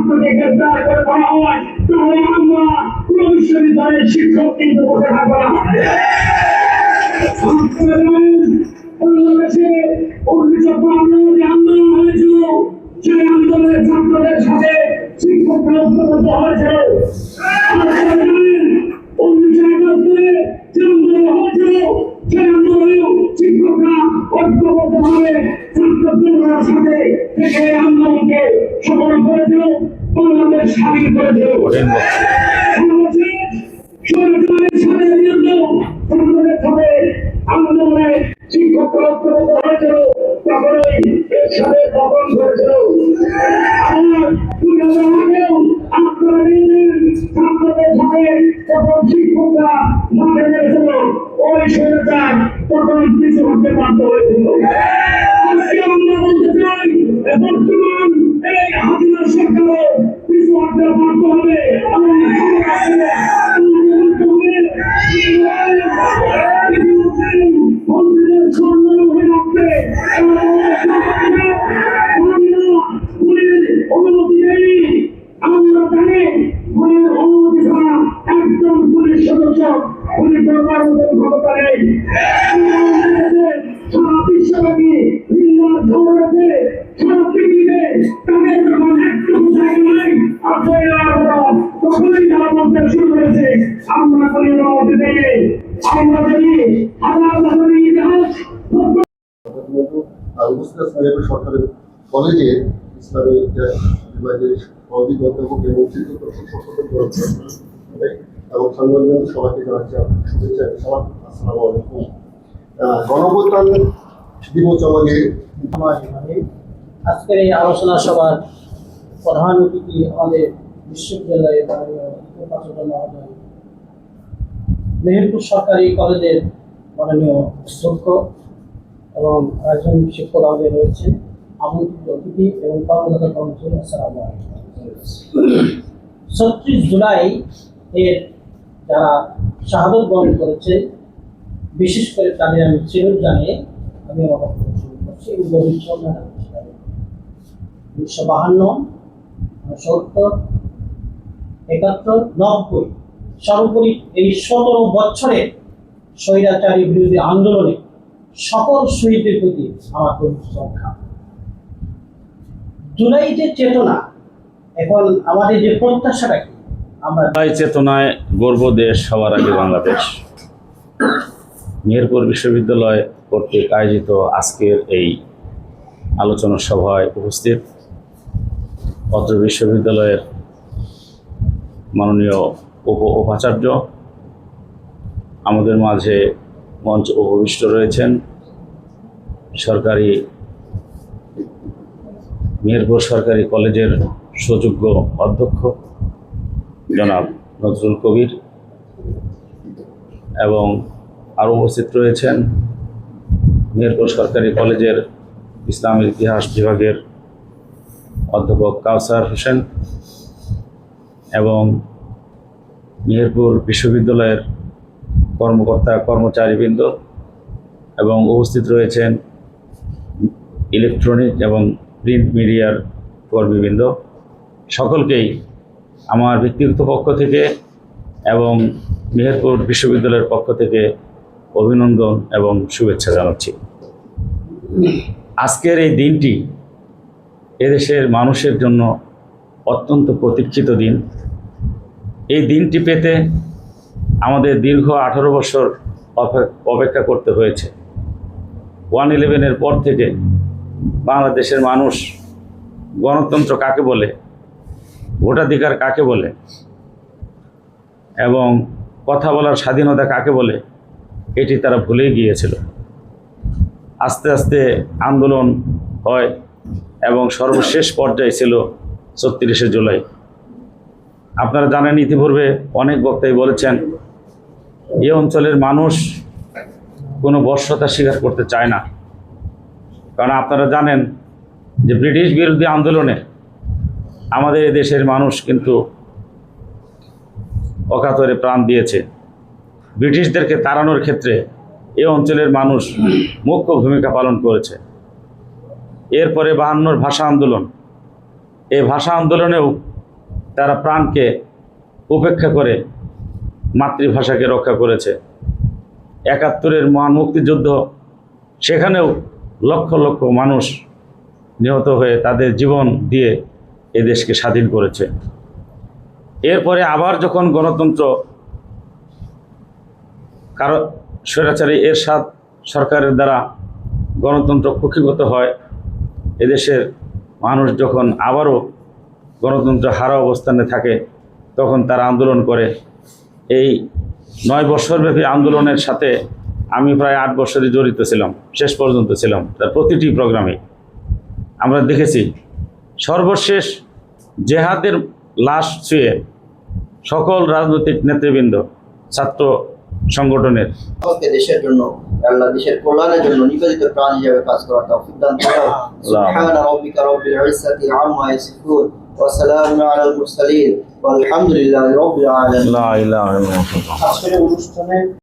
ছাত্রকে গ্রেফতার করে করা হয়, তাহলে আমরা পুরো বিশ্ববিদ্যালয়ের শিক্ষক কিন্তু বসে থাকবো না। বাংলাদেশে আন্দোলন হয়েছিল, সেই আন্দোলনের ছাত্রদের সাথে শিক্ষকরা ঐক্যবদ্ধ হয়েছিল। সেই আন্দোলনেও শিক্ষকরা ঐক্যবদ্ধভাবে ছাত্রদের সাথে থেকে আন্দোলনকে সফল করেছিল, বাংলাদেশ স্বাধীন করেছিল। আন্দোলনে শিক্ষকরা ঐক্যবদ্ধ হয়েছিল, তারপরে এর সাথে দখল করেছিল। আপনারা ছাত্রদের সাথে যখন শিক্ষকরা মাঠে নেমেছিল, ওই স্বৈরাচার তখন কিছু হতে বাধ্য হয়েছিল। আজকে আমরা বলতে চাই, বর্তমান এই হাসিনা সরকারও কিছু হতে বাধ্য হবে এবং মন্ত্রীদের সম্মান হয়ে রাখবে অনুমতি নেই। আমরা জানি পুলিশের অনুমতি ছাড়া একজন পুলিশ সদস্য পুলিশ দরকার ক্ষমতা নেই। সারা বিশ্বব্যাপী রয়েছে, সারা পৃথিবীতে তাদের যখন একদম জায়গা নাই তখনই তারা বলতে শুরু করেছে আমরা কোনো অনুমতি নেই। আমরা যদি হাজার বছরের ইতিহাস সরকারের কলেজে ইসলামী বিভাগের সহযোগী অধ্যাপক এবং শিক্ষক এবং সংগঠন সবাইকে জানাচ্ছি শুভেচ্ছা। আসসালামু আলাইকুম। গণঅভ্যুত্থান দিবস আমাদের আজকের এই আলোচনা সভার প্রধান অতিথি আমাদের বিশ্ববিদ্যালয়ের মাননীয় উপাচার্য মহোদয়, মেহেরপুর সরকারি কলেজের মাননীয় অধ্যক্ষ এবং একজন শিক্ষক আমাদের রয়েছে, আমন্ত্রিত অতিথি এবং কর্মকর্তা কর্মচারী। আসসালামু আলাইকুম। ৩৬ জুলাই এর যারা শাহাদত বরণ করেছে, বিশেষ করে তাদের আমি চিরত জানিয়ে আমি আমার বক্তব্য শুরু করছি। 1952, 1970, 71, 90 সর্বোপরি এই 17 বছরের স্বৈরাচারী বিরোধী আন্দোলনে সকল শহীদদের প্রতি আমার গভীর শ্রদ্ধা। জুলাই যে চেতনা, এখন আমাদের যে প্রত্যাশাটা কি, আমরা জুলাই চেতনায় গর্ব দেশ সবার আগে বাংলাদেশ। মেহেরপুর বিশ্ববিদ্যালয় কর্তৃক আয়োজিত আজকের এই আলোচনা সভায় উপস্থিত অত্র বিশ্ববিদ্যালয়ের মাননীয় উপাচার্য, আমাদের মাঝে মঞ্চ উপবিষ্ট রয়েছেন মেহেরপুর সরকারি কলেজের সুযোগ্য অধ্যক্ষ জনাব নজরুল কবির, এবং আরও উপস্থিত রয়েছেন মেহেরপুর সরকারি কলেজের ইসলামের ইতিহাস বিভাগের অধ্যাপক কাউসার হোসেন এবং মেহেরপুর বিশ্ববিদ্যালয়ের কর্মকর্তা কর্মচারীবৃন্দ, এবং উপস্থিত রয়েছেন ইলেকট্রনিক এবং প্রিন্ট মিডিয়ার কর্মীবৃন্দ। সকলকেই আমার ব্যক্তিগত পক্ষ থেকে এবং মেহেরপুর বিশ্ববিদ্যালয়ের পক্ষ থেকে অভিনন্দন এবং শুভেচ্ছা জানাচ্ছি। আজকের এই দিনটি এদেশের মানুষের জন্য অত্যন্ত প্রতীক্ষিত দিন। এই দিনটি পেতে আমাদের দীর্ঘ 18 বছর অপেক্ষা করতে হয়েছে। 1/11-এর পর থেকে বাংলাদেশের মানুষ গণতন্ত্র কাকে বলে, ভোটাধিকার কাকে বলে এবং কথা বলার স্বাধীনতা কাকে বলে এটি তারা ভুলেই গিয়েছিল। আস্তে আস্তে আন্দোলন হয় এবং সর্বশেষ পর্যায়ে ছিল ৩৬শে জুলাই। আপনারা জানেন, ইতিপূর্বে অনেক বক্তাই বলেছেন এই অঞ্চলের মানুষ কোনো বর্ষতা স্বীকার করতে চায় না, কারণ আপনারা জানেন যে ব্রিটিশ বিরোধী আন্দোলনে আমাদের দেশের মানুষ কিন্তু অকাতরে প্রাণ দিয়েছে। ব্রিটিশদেরকে তাড়ানোর ক্ষেত্রে এই অঞ্চলের মানুষ মুখ্য ভূমিকা পালন করেছে। এরপরে 52 ভাষা আন্দোলন, এই ভাষা আন্দোলনেও তারা প্রাণকে উপেক্ষা করে মাতৃভাষাকে রক্ষা করেছে। ৭১-এর মহান মুক্তিযুদ্ধ, সেখানেও লক্ষ লক্ষ মানুষ নিহত হয়ে তাদের জীবন দিয়ে এ দেশকে স্বাধীন করেছে। এরপরে আবার যখন গণতন্ত্র স্বৈরাচারী এরশাদ সরকারের দ্বারা গণতন্ত্র কুক্ষিগত হয়, এদেশের মানুষ যখন আবারও গণতন্ত্র হারা অবস্থানে থাকে, তখন তারা আন্দোলন করে। এই 9 বছরব্যাপী আন্দোলনের সাথে আমি প্রায় 8 বছরই জড়িত ছিলাম, শেষ পর্যন্ত ছিলাম তার প্রতিটি প্রোগ্রামে। আমরা দেখেছি সর্বশেষ জেহাদের লাশ ছুঁয়ে সকল রাজনৈতিক নেতৃবৃন্দ, ছাত্র সংগঠনের আমাকে দেশের জন্য, আল্লাহ দেশের কল্যাণের জন্য নিবেদিত প্রাণ হিসেবে কাজ করার তৌফিক দান করুন। সুবহান রাব্বিকা রাব্বিল ইজ্জাতি আম্মা ইয়াসিফুন ওয়া সালামুন আলাল মুরসালিন ওয়া আলহামদুলিল্লাহি রাব্বিল আলামিন। লা ইলাহা ইল্লাল্লাহ। আজকের অনুষ্ঠানে